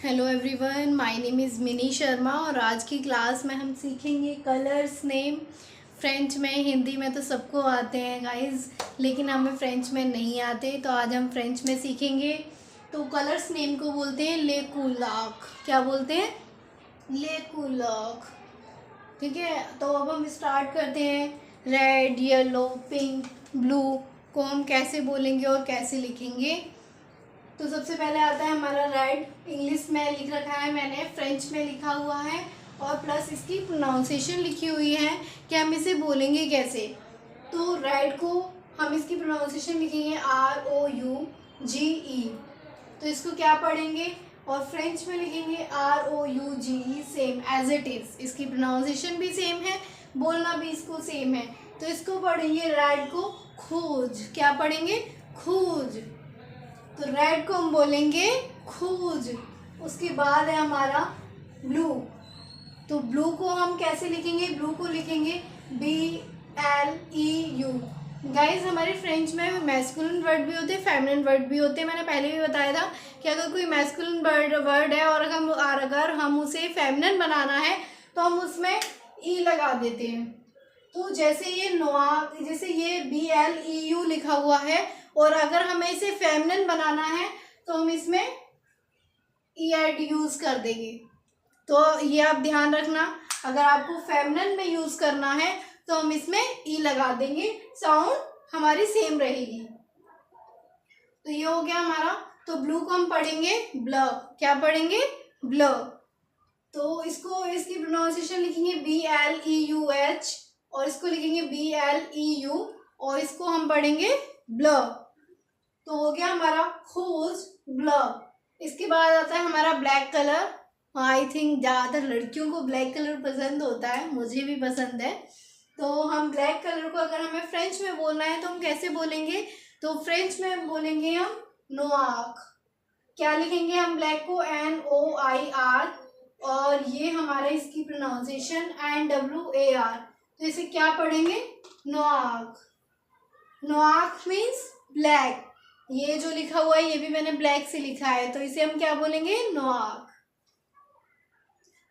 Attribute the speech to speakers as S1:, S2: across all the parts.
S1: Hello everyone, my name is mini Sharma और आज की क्लास में हम सीखेंगे कलर्स नेम। फ्रेंच में, हिंदी में तो सबको आते हैं गाइस, लेकिन हमें फ्रेंच में नहीं आते, तो आज हम फ्रेंच में सीखेंगे। तो कलर्स नेम को बोलते हैं ले कूलाक। क्या बोलते हैं? ले कूलाक। ठीक है, तो अब हम स्टार्ट करते हैं। रेड, येलो, पिंक, ब्लू को हम कैसे बोलेंगे और कैसे लिखेंगे। तो सबसे पहले आता है हमारा रेड। इंग्लिश में लिख रखा है मैंने, फ्रेंच में लिखा हुआ है और प्लस इसकी प्रोनाउंसिएशन लिखी हुई है कि हम इसे बोलेंगे कैसे। तो रेड को हम इसकी प्रोनाउंसिएशन लिखेंगे ROUGE। तो इसको क्या पढ़ेंगे और फ्रेंच में लिखेंगे ROUGE, same as it is. इसकी प्रोनाउंसिएशन भी सेम है, बोलना भी इसको सेम है। तो इसको पढ़ेंगे रेड को खूज। क्या पढ़ेंगे? खूज। तो रेड को हम बोलेंगे खूज। उसके बाद है हमारा ब्लू। तो ब्लू को हम कैसे लिखेंगे? ब्लू को लिखेंगे BLEU। गाइज, हमारे फ्रेंच में मैस्कुलिन वर्ड भी होते हैं, फेमिनिन वर्ड भी होते हैं। मैंने पहले भी बताया था कि अगर कोई मैस्कुलिन वर्ड है और अगर हम उसे फेमिनिन बनाना है तो हम उसमें ई लगा देते हैं। तो जैसे ये BLEU लिखा हुआ है और अगर हमें इसे फेमिनिन बनाना है तो हम इसमें ED यूज़ कर देंगे। तो ये आप ध्यान रखना, अगर आपको फेमिनिन में यूज़ करना है तो हम इसमें ई लगा देंगे, साउंड हमारी सेम रहेगी। तो ये हो गया हमारा। तो ब्लू को हम पढ़ेंगे ब्लू। क्या पढ़ेंगे? ब्लू। तो इसकी प्रोनाउंसिएशन लिखेंगे BLEUH और इसको लिखेंगे BLEU और इसको हम पढ़ेंगे ब्लू। तो हो गया हमारा खूज, ब्लू। इसके बाद आता है हमारा ब्लैक कलर। आई थिंक ज़्यादातर लड़कियों को ब्लैक कलर पसंद होता है, मुझे भी पसंद है। तो हम ब्लैक कलर को अगर हमें फ्रेंच में बोलना है तो हम कैसे बोलेंगे? तो फ्रेंच में बोलेंगे हम नोआक। क्या लिखेंगे हम ब्लैक को? NOIR और ये हमारा इसकी प्रोनाउंसिएशन NWAR। तो इसे क्या पढ़ेंगे? नोआक। Noack means black. ये जो लिखा हुआ है ये भी मैंने ब्लैक से लिखा है, तो इसे हम क्या बोलेंगे? नोआक।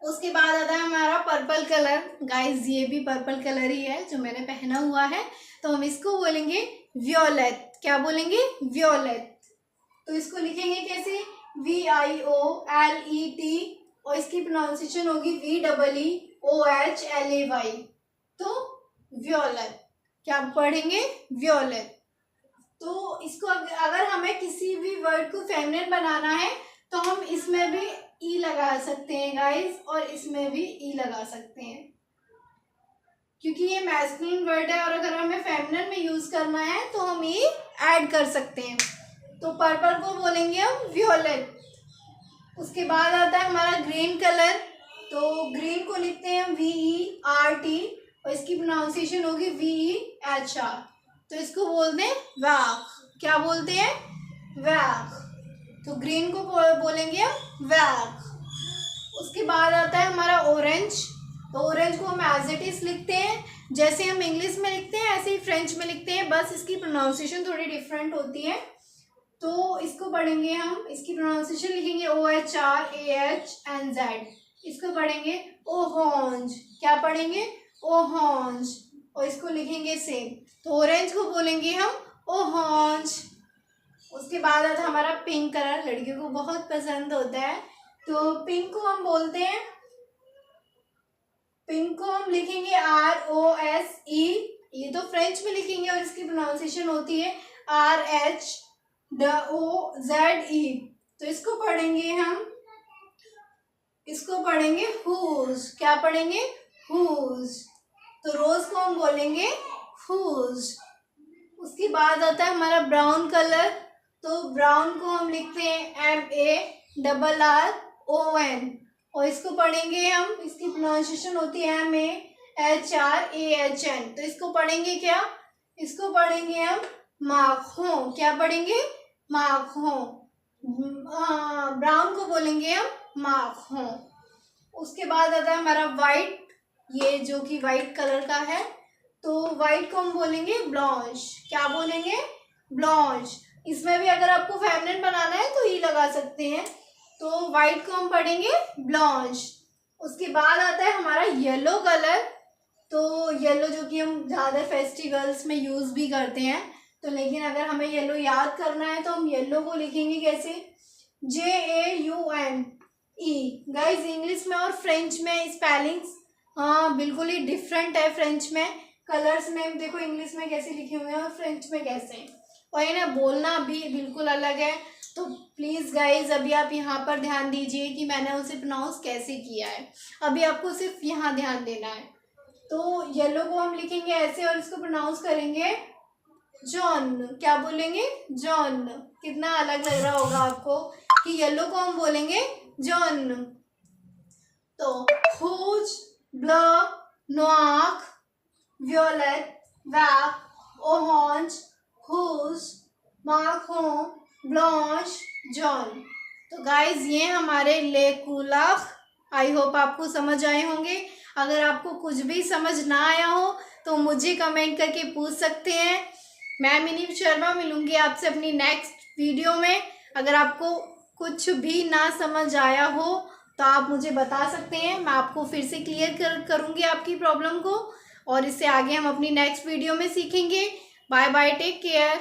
S1: उसके बाद आता है हमारा पर्पल कलर। गाइस, ये भी पर्पल कलर ही है जो मैंने पहना हुआ है, तो हम इसको बोलेंगे वियोलेट। क्या बोलेंगे? वियोलेट। तो इसको लिखेंगे कैसे? VIOLET और इसकी प्रोनाउंसिएशन होगी VEEOHLAY। तो वियोलेट। क्या पढ़ेंगे? वियोलेट। तो इसको अगर हमें किसी भी वर्ड को फेमिनिन बनाना है तो हम इसमें भी ई लगा सकते हैं गाइस, और इसमें भी ई लगा सकते हैं, क्योंकि ये मैस्कुलिन वर्ड है और अगर हमें फेमिनिन में यूज करना है तो हम ई ऐड कर सकते हैं। तो पर्पल को बोलेंगे हम वियोलेट। उसके बाद आता है हमारा ग्रीन कलर। तो ग्रीन को लिखते हैं हम VERT और इसकी प्रोनाउंसिएशन होगी VEHR। तो इसको बोलते हैं वैक। क्या बोलते हैं? वैक। तो ग्रीन को बोलेंगे हम वैक। उसके बाद आता है हमारा ऑरेंज। तो ऑरेंज को हम एज इट इज लिखते हैं, जैसे हम इंग्लिश में लिखते हैं ऐसे ही फ्रेंच में लिखते हैं, बस इसकी प्रोनाउंसिएशन थोड़ी डिफरेंट होती है। तो इसको पढ़ेंगे हम, इसकी प्रोनाउंसिएशन लिखेंगे OHRAHNZ। इसको पढ़ेंगे ओहोंज। क्या पढ़ेंगे? ओहोंज। और इसको लिखेंगे सेम। तो ऑरेंज को बोलेंगे हम ओहोंज। उसके बाद आता है हमारा पिंक कलर। लड़कियों को बहुत पसंद होता है, तो पिंक को हम बोलते हैं, पिंक को हम लिखेंगे ROSE। ये तो फ्रेंच में लिखेंगे और इसकी प्रोनाउंसिएशन होती है RHOZE। तो इसको पढ़ेंगे हम, इसको पढ़ेंगे हुज। क्या पढ़ेंगे? हुज। तो रोज को हम बोलेंगे हुज। उसके बाद आता है हमारा ब्राउन कलर। तो ब्राउन को हम लिखते हैं MARRON और इसको पढ़ेंगे हम, इसकी प्रोनाउंसिएशन होती है MAHRAHN। तो इसको पढ़ेंगे क्या? इसको पढ़ेंगे हम माखों। क्या पढ़ेंगे? माखों। ब्राउन को बोलेंगे हम माखों। उसके बाद आता है हमारा वाइट, ये जो कि वाइट कलर का है, तो वाइट को हम बोलेंगे ब्लॉन्च। क्या बोलेंगे? ब्लॉन्च। इसमें भी अगर आपको फेमिनिन बनाना है तो ई लगा सकते हैं। तो वाइट को हम पढ़ेंगे ब्लॉन्च। उसके बाद आता है हमारा येलो कलर। तो येलो जो कि हम ज़्यादा फेस्टिवल्स में यूज़ भी करते हैं, तो लेकिन अगर हमें येलो याद करना है तो हम येलो को लिखेंगे कैसे, JAUNE। गाइज इंग्लिश में और फ्रेंच में स्पेलिंग्स हाँ बिल्कुल ही डिफरेंट है। फ्रेंच में कलर्स नेम देखो इंग्लिश में कैसे लिखे हुए हैं और फ्रेंच में कैसे, और इन्हें बोलना भी बिल्कुल अलग है। तो प्लीज़ गाइज अभी आप यहाँ पर ध्यान दीजिए कि मैंने उसे प्रोनाउंस कैसे किया है। अभी आपको सिर्फ यहाँ ध्यान देना है। तो येलो को हम लिखेंगे ऐसे और इसको प्रोनाउंस करेंगे जॉन। क्या बोलेंगे, जॉन। कितना अलग लग रहा होगा आपको कि येलो को हम बोलेंगे जॉन। तो हुज, ब्लू, नोआक, वियोलेट, वैक, ओरेंज, हुज, मार्कोन, ब्लॉन्च, जॉन। तो गाइज ये हमारे लेकुलाख। आई होप आपको समझ आए होंगे। अगर आपको कुछ भी समझ ना आया हो तो मुझे कमेंट करके पूछ सकते हैं। मैं मिनी शर्मा मिलूंगी आपसे अपनी नेक्स्ट वीडियो में। अगर आपको कुछ भी ना समझ आया हो तो आप मुझे बता सकते हैं, मैं आपको फिर से क्लियर करूंगी आपकी प्रॉब्लम को, और इससे आगे हम अपनी नेक्स्ट वीडियो में सीखेंगे। Bye bye, take care.